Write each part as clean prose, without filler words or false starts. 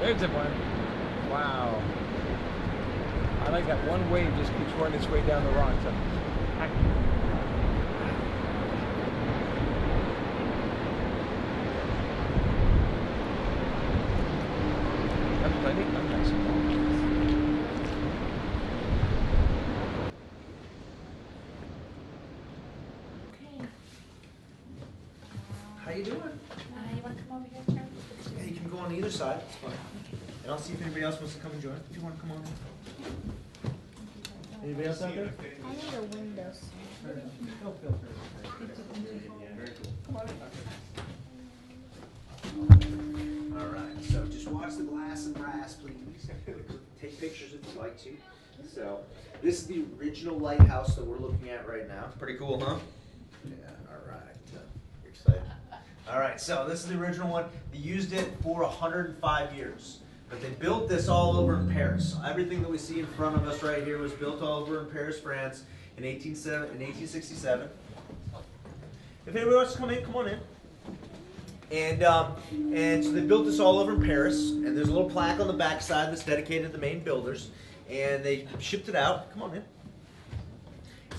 There's a one. Wow. I like that one wave just keeps running its way down the rocks. That's plenty. I'm nice and warm. How you doing? You want to come over here, Charlie? Yeah, you can go on either side. It's fine. And I'll see if anybody else wants to come and join. If you want to come on. Anybody else out there? I need a window. No filter. Very cool. Come on in. All right. So just watch the glass and brass, please. Take pictures if you'd like to. So this is the original lighthouse that we're looking at right now. Pretty cool, huh? Yeah. All right. You're excited. All right. So this is the original one. They used it for 105 years. But they built this all over in Paris. Everything that we see in front of us right here was built all over in Paris, France in 1867. If anybody wants to come in, come on in. And so they built this all over in Paris, and there's a little plaque on the back side that's dedicated to the main builders. And they shipped it out. Come on in.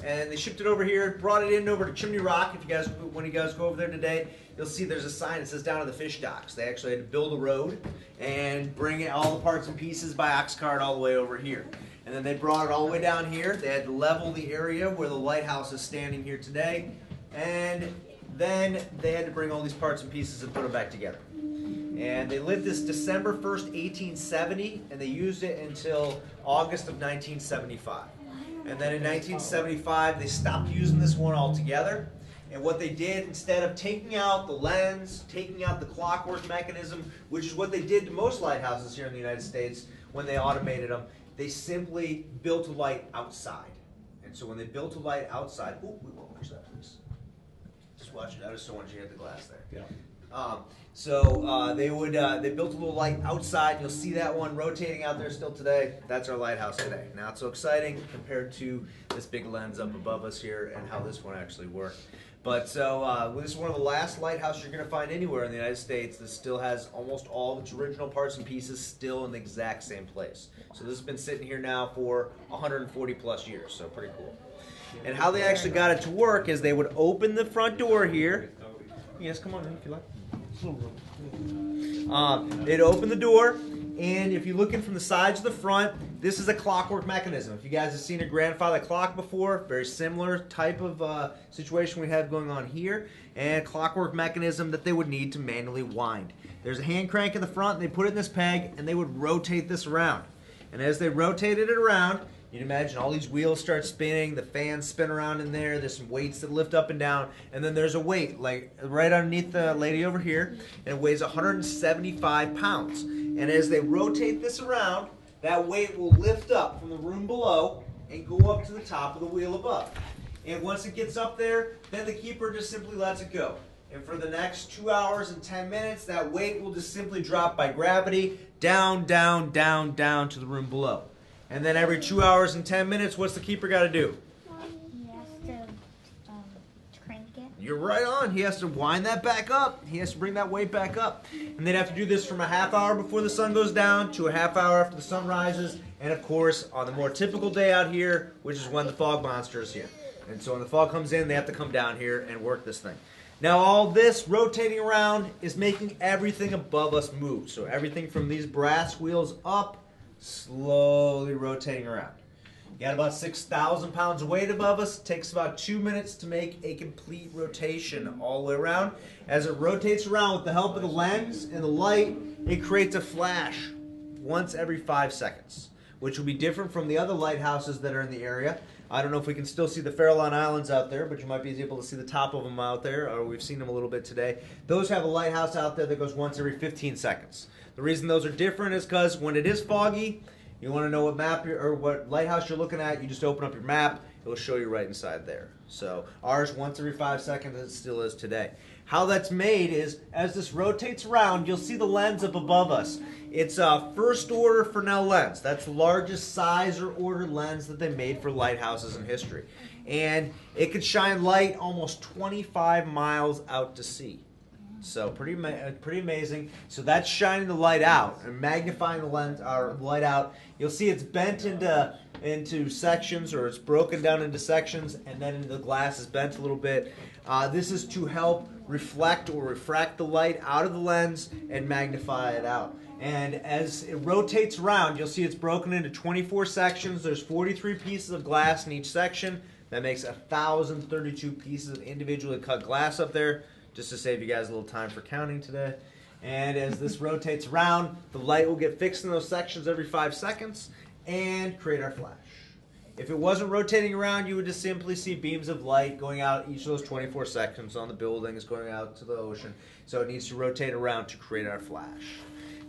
And they shipped it over here, brought it in over to Chimney Rock. If you guys, when you guys go over there today, you'll see there's a sign that says down to the fish docks. They actually had to build a road and bring it, all the parts and pieces by ox cart all the way over here. And then they brought it all the way down here. They had to level the area where the lighthouse is standing here today. And then they had to bring all these parts and pieces and put them back together. And they lived this December 1st, 1870, and they used it until August of 1975. And then in 1975, they stopped using this one altogether. And what they did, instead of taking out the lens, taking out the clockwork mechanism, which is what they did to most lighthouses here in the United States when they automated them, they simply built a light outside. And so when they built a light outside, oh, we won't watch that, please. Just watch it. I just don't want you to hit the glass there. Yeah. They built a little light outside. You'll see that one rotating out there still today. That's our lighthouse today. Now it's so exciting compared to this big lens up above us here and how this one actually worked. But so this is one of the last lighthouses you're going to find anywhere in the United States that still has almost all of its original parts and pieces still in the exact same place. So this has been sitting here now for 140 plus years, so pretty cool. And how they actually got it to work is they would open the front door here. Yes, come on in if you like. They'd open the door, and if you're looking from the sides of the front, this is a clockwork mechanism. If you guys have seen a grandfather clock before, very similar type of situation we have going on here, and clockwork mechanism that they would need to manually wind. There's a hand crank in the front, and they put it in this peg, and they would rotate this around. And as they rotated it around, you'd imagine all these wheels start spinning, the fans spin around in there, there's some weights that lift up and down, and then there's a weight like right underneath the lady over here, and it weighs 175 pounds. And as they rotate this around, that weight will lift up from the room below and go up to the top of the wheel above. And once it gets up there, then the keeper just simply lets it go. And for the next 2 hours and 10 minutes, that weight will just simply drop by gravity down, down, down, down to the room below. And then every 2 hours and 10 minutes, what's the keeper got to do? He has to crank it. You're right on. He has to wind that back up. He has to bring that weight back up. And they'd have to do this from a half hour before the sun goes down to a half hour after the sun rises. And of course, on the more typical day out here, which is when the fog monster is here. And so when the fog comes in, they have to come down here and work this thing. Now all this rotating around is making everything above us move. So everything from these brass wheels up, slowly rotating around. You got about 6,000 pounds of weight above us. It takes about 2 minutes to make a complete rotation all the way around. As it rotates around with the help of the lens and the light, it creates a flash once every 5 seconds, which will be different from the other lighthouses that are in the area. I don't know if we can still see the Farallon Islands out there, but you might be able to see the top of them out there, or we've seen them a little bit today. Those have a lighthouse out there that goes once every 15 seconds. The reason those are different is because when it is foggy, you want to know what map or what lighthouse you're looking at, you just open up your map, it'll show you right inside there. So ours once every 5 seconds, it still is today. How that's made is, as this rotates around, you'll see the lens up above us. It's a first order Fresnel lens. That's the largest size or order lens that they made for lighthouses in history. And it could shine light almost 25 miles out to sea. So pretty amazing. So that's shining the light out and magnifying the lens or light out. You'll see it's bent into sections, or it's broken down into sections, and then the glass is bent a little bit. This is to help reflect or refract the light out of the lens and magnify it out. And as it rotates around, you'll see it's broken into 24 sections. There's 43 pieces of glass in each section. That makes 1,032 pieces of individually cut glass up there, just to save you guys a little time for counting today. And as this rotates around, the light will get fixed in those sections every 5 seconds and create our flash. If it wasn't rotating around, you would just simply see beams of light going out each of those 24 sections on the buildings, going out to the ocean. So it needs to rotate around to create our flash.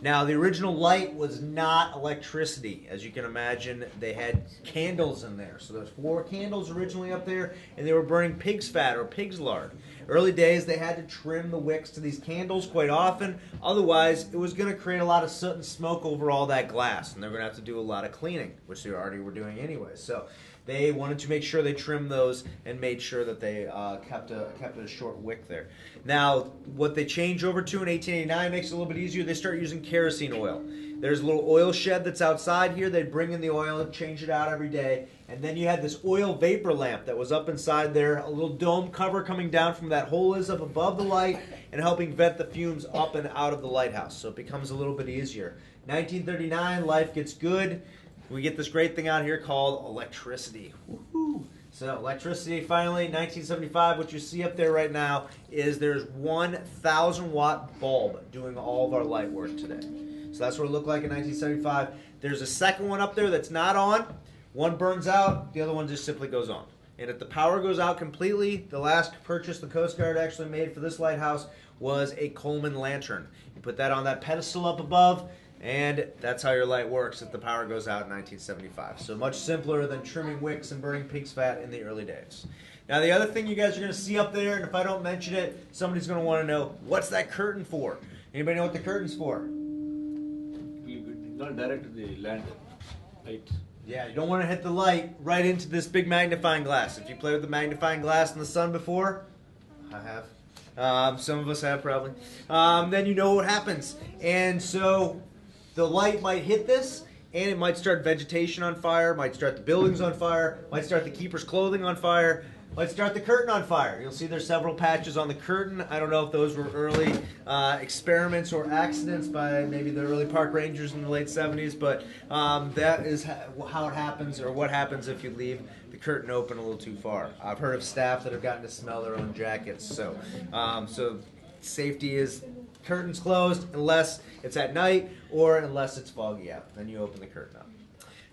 Now, the original light was not electricity. As you can imagine, they had candles in there. So there's 4 candles originally up there, and they were burning pig's fat or pig's lard. Early days, they had to trim the wicks to these candles quite often. Otherwise, it was going to create a lot of soot and smoke over all that glass, and they're going to have to do a lot of cleaning, which they already were doing anyway. So they wanted to make sure they trimmed those and made sure that they kept a short wick there. Now, what they changed over to in 1889 makes it a little bit easier. They start using kerosene oil. There's a little oil shed that's outside here. They'd bring in the oil and change it out every day. And then you had this oil vapor lamp that was up inside there, a little dome cover coming down from that hole is up above the light and helping vent the fumes up and out of the lighthouse. So it becomes a little bit easier. 1939, life gets good. We get this great thing out here called electricity. Woohoo! So electricity finally, 1975, what you see up there right now is there's 1,000 watt bulb doing all of our light work today. So that's what it looked like in 1975. There's a second one up there that's not on. One burns out, the other one just simply goes on. And if the power goes out completely, the last purchase the Coast Guard actually made for this lighthouse was a Coleman lantern. You put that on that pedestal up above, and that's how your light works if the power goes out in 1975. So much simpler than trimming wicks and burning pig's fat in the early days. Now the other thing you guys are going to see up there, and if I don't mention it, somebody's going to want to know, what's that curtain for? Anybody know what the curtain's for? Not direct to the land light. Yeah, you don't want to hit the light right into this big magnifying glass. If you played with the magnifying glass in the sun before, I have. Some of us have probably. Then you know what happens. And so the light might hit this, and it might start vegetation on fire, might start the buildings on fire, might start the keeper's clothing on fire, might start the curtain on fire. You'll see there's several patches on the curtain. I don't know if those were early experiments or accidents by maybe the early park rangers in the late 70s, but that is how it happens, or what happens if you leave the curtain open a little too far. I've heard of staff that have gotten to smell their own jackets, so safety is curtains closed unless it's at night or unless it's foggy out. Then you open the curtain up.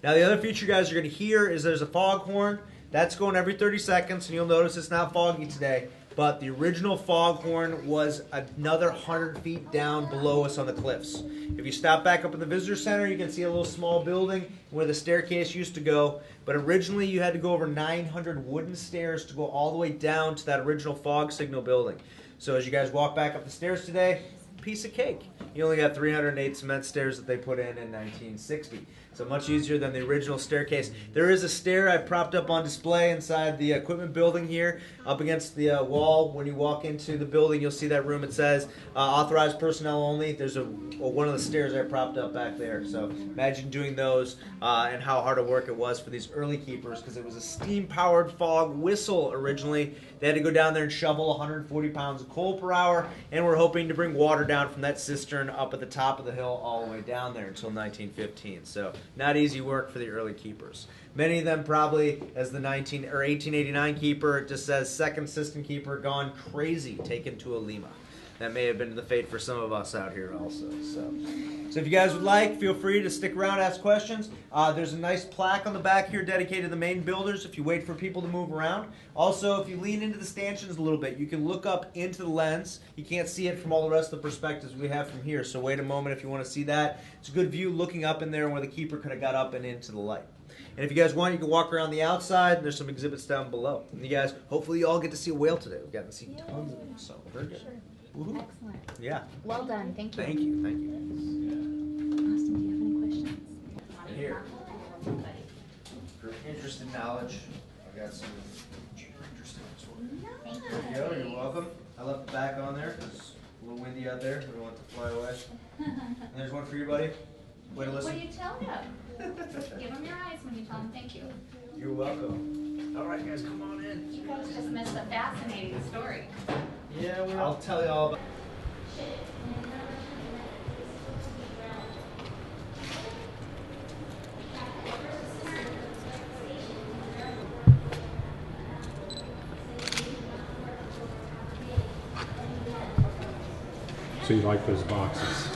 Now the other feature you guys are going to hear is there's a foghorn. That's going every 30 seconds, and you'll notice it's not foggy today, but the original foghorn was another 100 feet down below us on the cliffs. If you stop back up in the visitor center, you can see a little small building where the staircase used to go, but originally you had to go over 900 wooden stairs to go all the way down to that original fog signal building. So as you guys walk back up the stairs today, piece of cake. You only got 308 cement stairs that they put in 1960. So much easier than the original staircase. There is a stair I propped up on display inside the equipment building here, up against the wall. When you walk into the building, you'll see that room. It says authorized personnel only. There's one of the stairs I propped up back there. So imagine doing those and how hard a work it was for these early keepers, because it was a steam-powered fog whistle originally. They had to go down there and shovel 140 pounds of coal per hour, and we're hoping to bring water down from that cistern up at the top of the hill all the way down there until 1915. So not easy work for the early keepers. Many of them probably, as the 1889 keeper, it just says second assistant keeper gone crazy, taken to a Lima. That may have been the fate for some of us out here also. So if you guys would like, feel free to stick around, ask questions. There's a nice plaque on the back here dedicated to the main builders if you wait for people to move around. Also, if you lean into the stanchions a little bit, you can look up into the lens. You can't see it from all the rest of the perspectives we have from here, so wait a moment if you want to see that. It's a good view looking up in there where the keeper could have got up and into the light. And if you guys want, you can walk around the outside. There's some exhibits down below. And you guys, hopefully you all get to see a whale today. We've gotten to see tons of them, so very good. Woohoo. Excellent. Yeah. Well done. Thank you. Thank you. Thank you. Austin, do you have any questions? And here, for interested knowledge, I've got some interesting toys. Thank There you go. You're welcome. I left the back on there because a little out there. We want to fly away. And there's one for you, buddy. Way to What listen. do you tell him? Give him your eyes when you tell him thank you. You're welcome. All right, guys, come on in. You guys just missed a fascinating story. Yeah, I'll tell you all about. So you like those boxes?